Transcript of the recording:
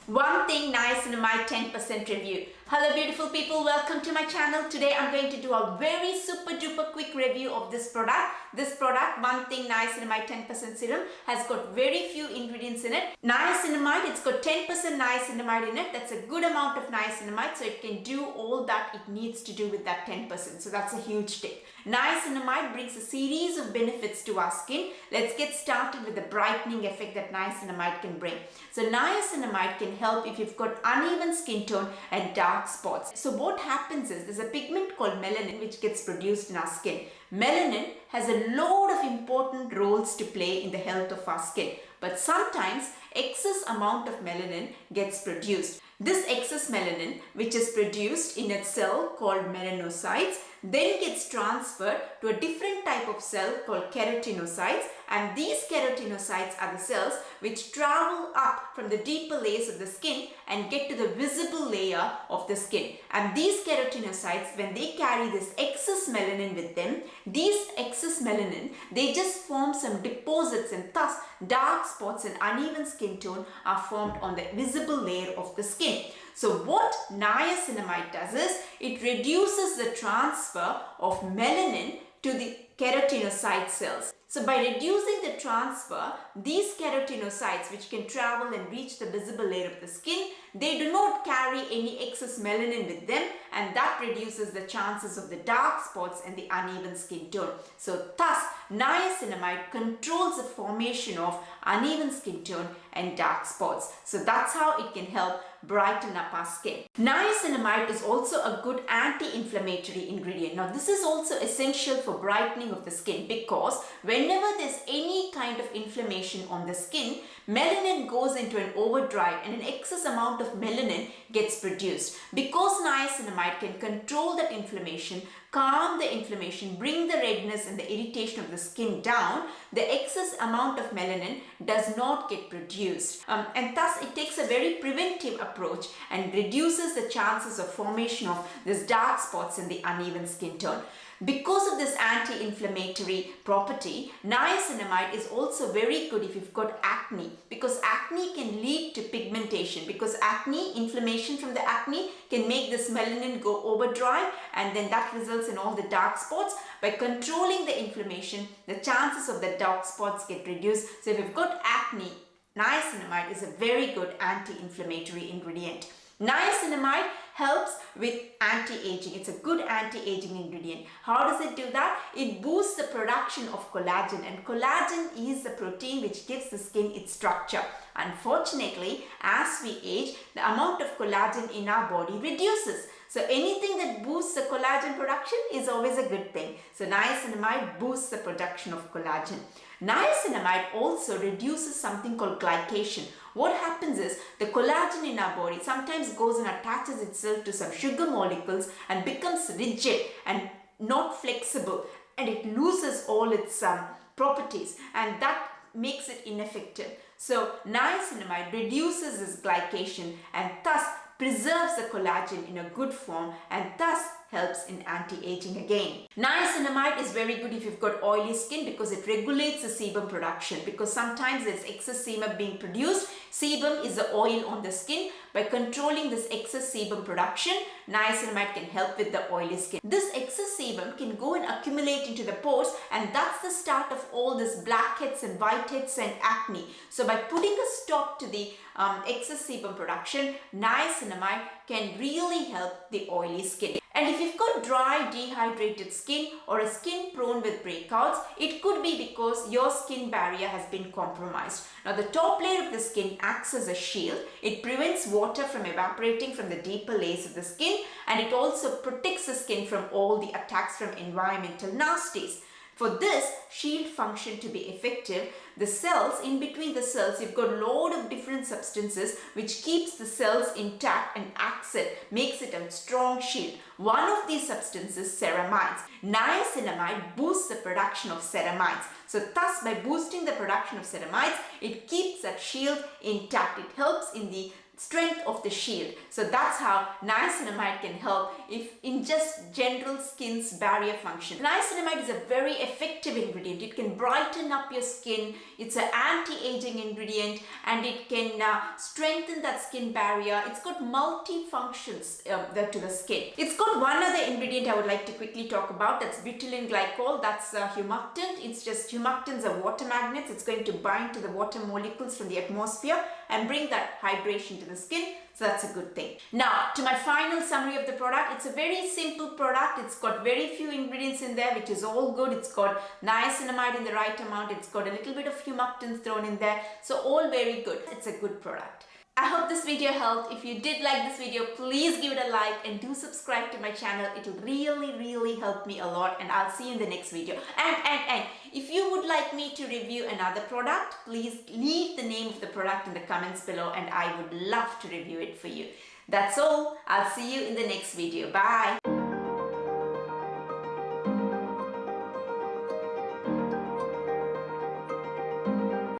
One Thing Niacinamide 10% review. Hello beautiful people, welcome to my channel. Today I'm going to do a very super duper quick review of this product. This product, One Thing Niacinamide 10% Serum, has got very few ingredients in it. Niacinamide, it's got 10% niacinamide in it. That's a good amount of niacinamide, so it can do all that it needs to do with that 10%. So that's a huge tick. Niacinamide brings a series of benefits to our skin. Let's get started with the brightening effect that niacinamide can bring. So niacinamide can help if you've got uneven skin tone and dark spots. So what happens is there's a pigment called melanin which gets produced in our skin. Melanin has a lot of important roles to play in the health of our skin, but sometimes excess amount of melanin gets produced. This excess melanin, which is produced in a cell called melanocytes, then gets transferred to a different type of cell called keratinocytes, and these keratinocytes are the cells which travel up from the deeper layers of the skin and get to the visible layer of the skin. And these keratinocytes, when they carry this excess melanin with them, these excess melanin, they just form some deposits, and thus dark spots and uneven skin tone are formed on the visible layer of the skin. So what niacinamide does is it reduces the transfer of melanin to the keratinocyte cells. So by reducing the transfer, these keratinocytes, which can travel and reach the visible layer of the skin, they do not carry any excess melanin with them, and that reduces the chances of the dark spots and the uneven skin tone. So thus, niacinamide controls the formation of uneven skin tone and dark spots. So that's how it can help brighten up our skin. Niacinamide is also a good anti-inflammatory ingredient. Now this is also essential for brightening of the skin, because whenever there's any kind of inflammation on the skin, melanin goes into an overdrive and an excess amount of melanin gets produced. Because niacinamide can control that inflammation, calm the inflammation, bring the redness and the irritation of the skin down, the excess amount of melanin does not get produced. And thus it takes a very preventive approach and reduces the chances of formation of these dark spots and the uneven skin tone. Because of this anti-inflammatory property, niacinamide is also very good if you've got acne, because acne can lead to pigmentation, because acne, inflammation from the acne can make this melanin go overdrive, and then that results in all the dark spots. By controlling the inflammation, the chances of the dark spots get reduced. So if you've got acne, niacinamide is a very good anti-inflammatory ingredient. Niacinamide helps with anti-aging. It's a good anti-aging ingredient. How does it do that? It boosts the production of collagen, and collagen is the protein which gives the skin its structure. Unfortunately, as we age, the amount of collagen in our body reduces. So anything that boosts the collagen production is always a good thing. So niacinamide boosts the production of collagen. Niacinamide also reduces something called glycation. What happens is the collagen in our body sometimes goes and attaches itself to some sugar molecules and becomes rigid and not flexible, and it loses all its properties, and that makes it ineffective. So niacinamide reduces this glycation and thus preserves the collagen in a good form, and thus helps in anti-aging again. Niacinamide is very good if you've got oily skin, because it regulates the sebum production, because sometimes there's excess sebum being produced. Sebum is the oil on the skin. By controlling this excess sebum production, niacinamide can help with the oily skin. This excess sebum can go and accumulate into the pores, and that's the start of all this blackheads and whiteheads and acne. So by putting a stop to the excess sebum production, niacinamide can really help the oily skin. And if you've got dry, dehydrated skin or a skin prone with breakouts, it could be because your skin barrier has been compromised. Now the top layer of the skin acts as a shield. It prevents water from evaporating from the deeper layers of the skin, and it also protects the skin from all the attacks from environmental nasties. For this shield function to be effective, the cells, in between the cells, you've got a lot of different substances which keeps the cells intact and acts it, makes it a strong shield. One of these substances, ceramides. Niacinamide boosts the production of ceramides. So thus, by boosting the production of ceramides, it keeps that shield intact. It helps in the strength of the shield. So that's how niacinamide can help if in just general skin's barrier function. Niacinamide is a very effective ingredient. It can brighten up your skin, It's an anti-aging ingredient, and it can strengthen that skin barrier. It's got multi-functions to the skin. It's got one other ingredient I would like to quickly talk about. That's butylene glycol. That's humectant. It's just humectants are water magnets. It's going to bind to the water molecules from the atmosphere and bring that hydration to the skin. So that's a good thing. Now, to my final summary of the product, it's a very simple product. It's got very few ingredients in there, which is all good. It's got niacinamide in the right amount. It's got a little bit of humectants thrown in there. So all very good. It's a good product. I hope this video helped. If you did like this video, please give it a like and do subscribe to my channel. It will really help me a lot, and I'll see you in the next video. And if you would like me to review another product, please leave the name of the product in the comments below, and I would love to review it for you. That's all. I'll see you in the next video. Bye.